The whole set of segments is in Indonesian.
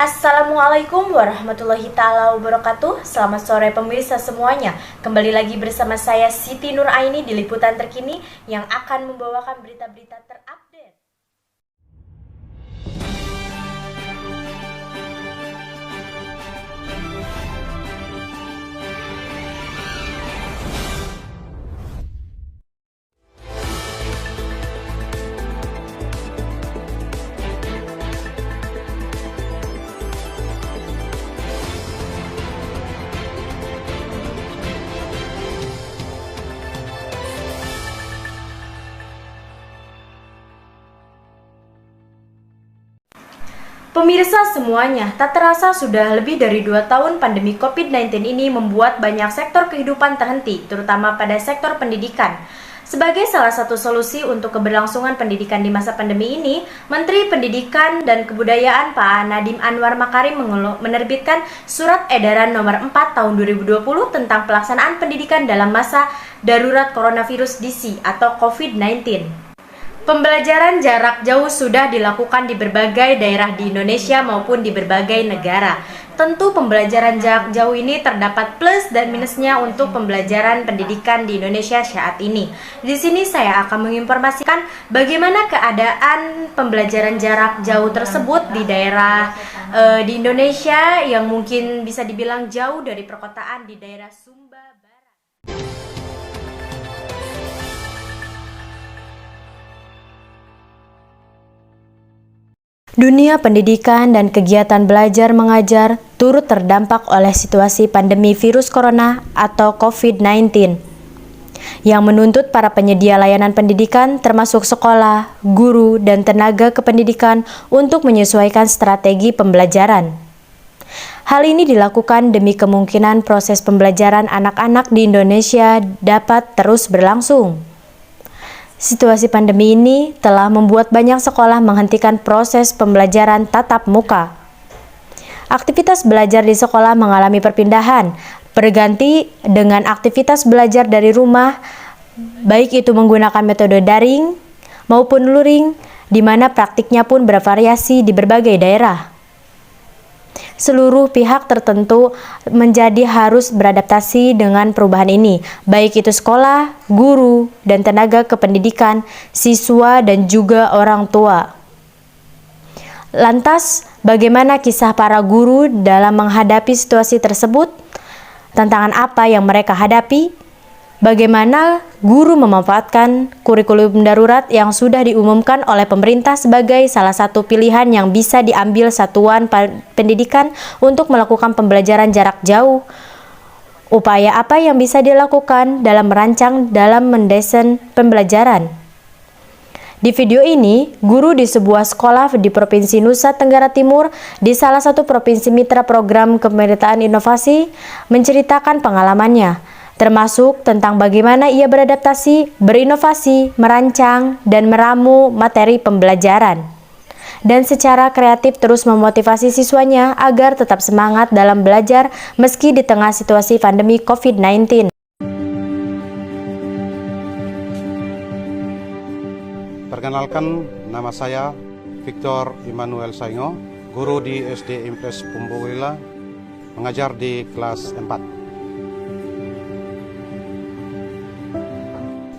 Assalamualaikum warahmatullahi ta'ala wabarakatuh. Selamat sore pemirsa semuanya. Kembali lagi bersama saya Siti Nur Aini di Liputan Terkini yang akan membawakan berita-berita terupdate. Pemirsa semuanya, tak terasa sudah lebih dari 2 tahun pandemi COVID-19 ini membuat banyak sektor kehidupan terhenti, terutama pada sektor pendidikan. Sebagai salah satu solusi untuk keberlangsungan pendidikan di masa pandemi ini, Menteri Pendidikan dan Kebudayaan Pak Nadiem Anwar Makarim menerbitkan Surat Edaran Nomor 4 Tahun 2020 tentang pelaksanaan pendidikan dalam masa darurat coronavirus DC atau COVID-19. Pembelajaran jarak jauh sudah dilakukan di berbagai daerah di Indonesia maupun di berbagai negara. Tentu pembelajaran jarak jauh ini terdapat plus dan minusnya untuk pembelajaran pendidikan di Indonesia saat ini. Di sini saya akan menginformasikan bagaimana keadaan pembelajaran jarak jauh tersebut di daerah di Indonesia yang mungkin bisa dibilang jauh dari perkotaan di daerah Sumba Barat. Dunia pendidikan dan kegiatan belajar mengajar turut terdampak oleh situasi pandemi virus corona atau COVID-19 yang menuntut para penyedia layanan pendidikan termasuk sekolah, guru, dan tenaga kependidikan untuk menyesuaikan strategi pembelajaran. Hal ini dilakukan demi kemungkinan proses pembelajaran anak-anak di Indonesia dapat terus berlangsung. Situasi pandemi ini telah membuat banyak sekolah menghentikan proses pembelajaran tatap muka. Aktivitas belajar di sekolah mengalami perpindahan, berganti dengan aktivitas belajar dari rumah, baik itu menggunakan metode daring maupun luring, di mana praktiknya pun bervariasi di berbagai daerah. Seluruh pihak tertentu menjadi harus beradaptasi dengan perubahan ini, baik itu sekolah, guru, dan tenaga kependidikan, siswa, dan juga orang tua. Lantas, bagaimana kisah para guru dalam menghadapi situasi tersebut? Tantangan apa yang mereka hadapi? Bagaimana guru memanfaatkan kurikulum darurat yang sudah diumumkan oleh pemerintah sebagai salah satu pilihan yang bisa diambil satuan pendidikan untuk melakukan pembelajaran jarak jauh? Upaya apa yang bisa dilakukan dalam merancang dalam mendesain pembelajaran? Di video ini, guru di sebuah sekolah di Provinsi Nusa Tenggara Timur di salah satu provinsi mitra program Kepemimpinan Inovasi menceritakan pengalamannya, termasuk tentang bagaimana ia beradaptasi, berinovasi, merancang, dan meramu materi pembelajaran. Dan secara kreatif terus memotivasi siswanya agar tetap semangat dalam belajar meski di tengah situasi pandemi COVID-19. Perkenalkan, nama saya Victor Immanuel Saingo, guru di SD Impres Pumbowila, mengajar di kelas 4.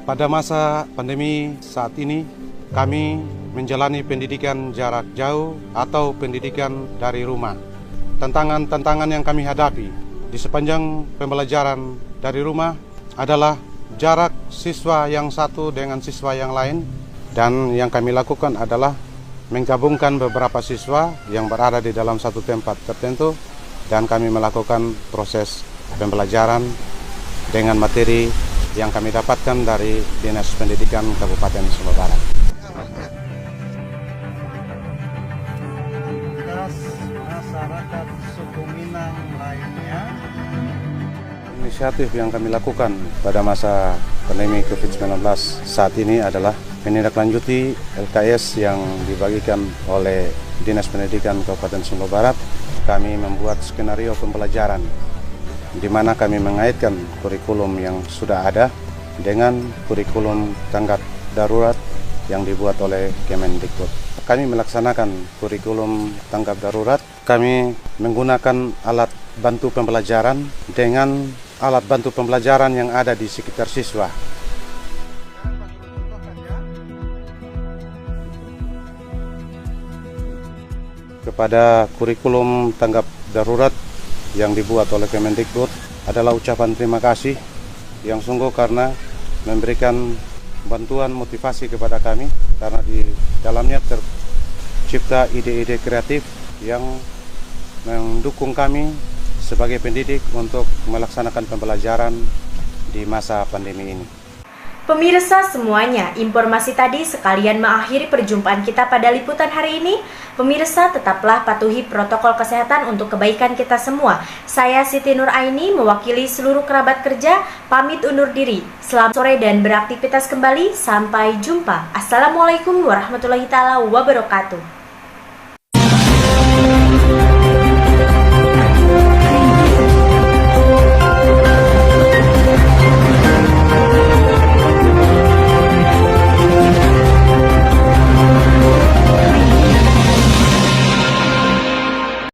Pada masa pandemi saat ini, kami menjalani pendidikan jarak jauh atau pendidikan dari rumah. Tantangan-tantangan yang kami hadapi di sepanjang pembelajaran dari rumah adalah jarak siswa yang satu dengan siswa yang lain, dan yang kami lakukan adalah menggabungkan beberapa siswa yang berada di dalam satu tempat tertentu, dan kami melakukan proses pembelajaran dengan materi yang kami dapatkan dari Dinas Pendidikan Kabupaten Sumba Barat. Masyarakat suku Minang lainnya. Inisiatif yang kami lakukan pada masa pandemi COVID-19 saat ini adalah menindaklanjuti LKS yang dibagikan oleh Dinas Pendidikan Kabupaten Sumba Barat. Kami membuat skenario pembelajaran di mana kami mengaitkan kurikulum yang sudah ada dengan kurikulum tanggap darurat yang dibuat oleh Kemendikbud. Kami melaksanakan kurikulum tanggap darurat kami menggunakan alat bantu pembelajaran dengan alat bantu pembelajaran yang ada di sekitar siswa. Kepada kurikulum tanggap darurat yang dibuat oleh Kemendikbud adalah ucapan terima kasih yang sungguh karena memberikan bantuan motivasi kepada kami, karena di dalamnya tercipta ide-ide kreatif yang mendukung kami sebagai pendidik untuk melaksanakan pembelajaran di masa pandemi ini. Pemirsa semuanya, informasi tadi sekalian mengakhiri perjumpaan kita pada liputan hari ini. Pemirsa, tetaplah patuhi protokol kesehatan untuk kebaikan kita semua. Saya Siti Nur Aini, mewakili seluruh kerabat kerja, pamit undur diri. Selamat sore dan beraktivitas kembali. Sampai jumpa. Assalamualaikum warahmatullahi wabarakatuh.